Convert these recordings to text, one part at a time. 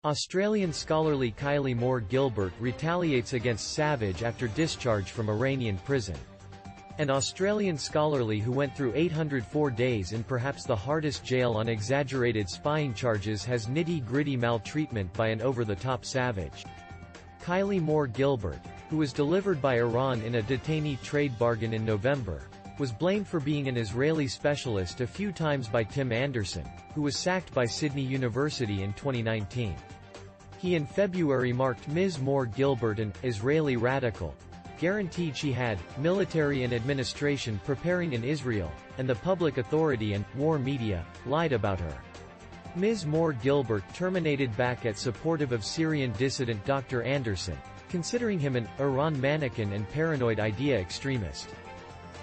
Australian scholarly Kylie Moore-Gilbert retaliates against Savage after discharge from Iranian prison. An Australian scholarly who went through 804 days in perhaps the hardest jail on exaggerated spying charges has nitty-gritty maltreatment by an over-the-top Savage. Kylie Moore-Gilbert, who was delivered by Iran in a detainee trade bargain in November, was blamed for being an Israeli specialist a few times by Tim Anderson, who was sacked by Sydney University in 2019. He in February marked Ms. Moore-Gilbert an Israeli radical, guaranteed she had military and administration preparing in Israel, and the public authority and war media lied about her. Ms. Moore-Gilbert terminated back at supportive of Syrian dissident Dr. Anderson, considering him an Iran mannequin and paranoid idea extremist.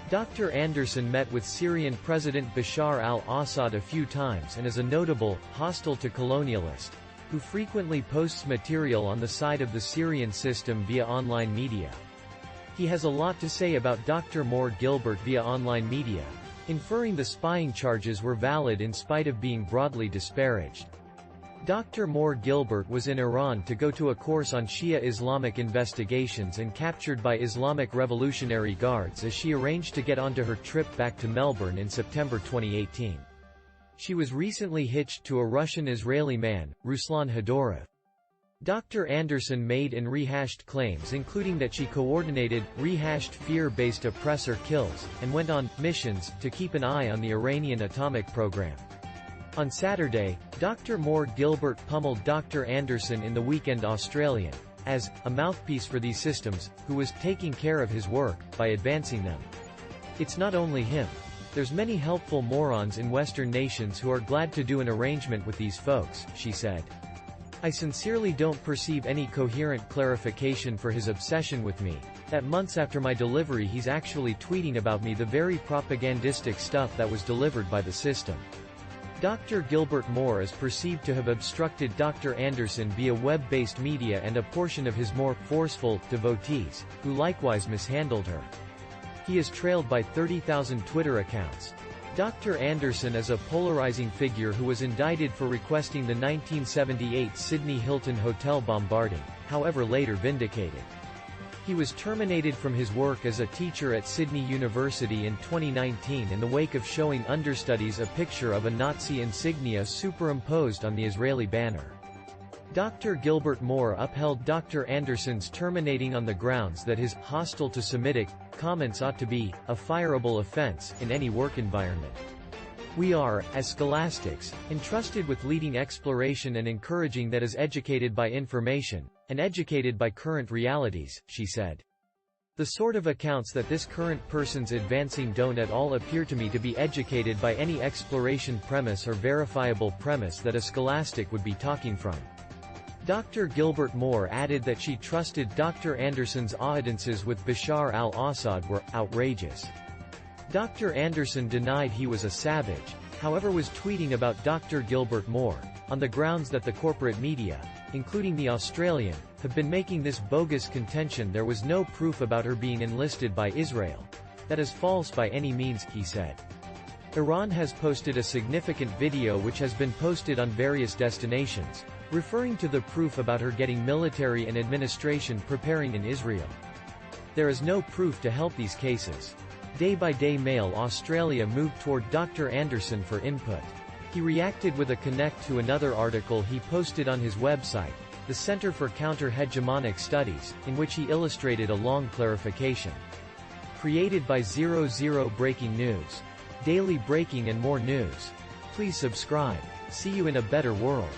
Dr. Anderson met with Syrian President Bashar al-Assad a few times and is a notable, hostile to colonialist, who frequently posts material on the side of the Syrian system via online media. He has a lot to say about Dr. Moore-Gilbert via online media, inferring the spying charges were valid in spite of being broadly disparaged. Dr. Moore-Gilbert was in Iran to go to a course on Shia Islamic investigations and captured by Islamic Revolutionary Guards as she arranged to get onto her trip back to Melbourne in September 2018. She was recently hitched to a Russian-Israeli man, Ruslan Hadorov. Dr. Anderson made and rehashed claims including that she coordinated, rehashed fear-based oppressor kills, and went on missions to keep an eye on the Iranian atomic program. On Saturday, Dr. Moore-Gilbert pummeled Dr. Anderson in the Weekend Australian, as a mouthpiece for these systems, who was taking care of his work, by advancing them. It's not only him. There's many helpful morons in Western nations who are glad to do an arrangement with these folks, she said. I sincerely don't perceive any coherent clarification for his obsession with me, that months after my delivery he's actually tweeting about me the very propagandistic stuff that was delivered by the system. Dr. Gilbert Moore is perceived to have obstructed Dr. Anderson via web-based media and a portion of his more forceful devotees, who likewise mishandled her. He is trailed by 30,000 Twitter accounts. Dr. Anderson is a polarizing figure who was indicted for requesting the 1978 Sydney Hilton Hotel bombarding, however later vindicated. He was terminated from his work as a teacher at Sydney University in 2019 in the wake of showing understudies a picture of a Nazi insignia superimposed on the Israeli banner. Dr. Gilbert Moore upheld Dr. Anderson's terminating on the grounds that his hostile to Semitic comments ought to be a fireable offense in any work environment. We are, as scholastics, entrusted with leading exploration and encouraging that is educated by information, and educated by current realities, she said. The sort of accounts that this current person's advancing don't at all appear to me to be educated by any exploration premise or verifiable premise that a scholastic would be talking from. Dr. Gilbert Moore added that she trusted Dr. Anderson's audiences with Bashar al-Assad were outrageous. Dr. Anderson denied he was a savage, however was tweeting about Dr. Gilbert Moore, on the grounds that the corporate media, including the Australian, have been making this bogus contention there was no proof about her being enlisted by Israel. That is false by any means, he said. Iran has posted a significant video which has been posted on various destinations, referring to the proof about her getting military and administration preparing in Israel. There is no proof to help these cases. Day-by-Day Mail Australia moved toward Dr. Anderson for input. He reacted with a connect to another article he posted on his website, the Center for Counter-Hegemonic Studies, in which he illustrated a long clarification. Created by 00 Breaking News. Daily breaking and more news. Please subscribe. See you in a better world.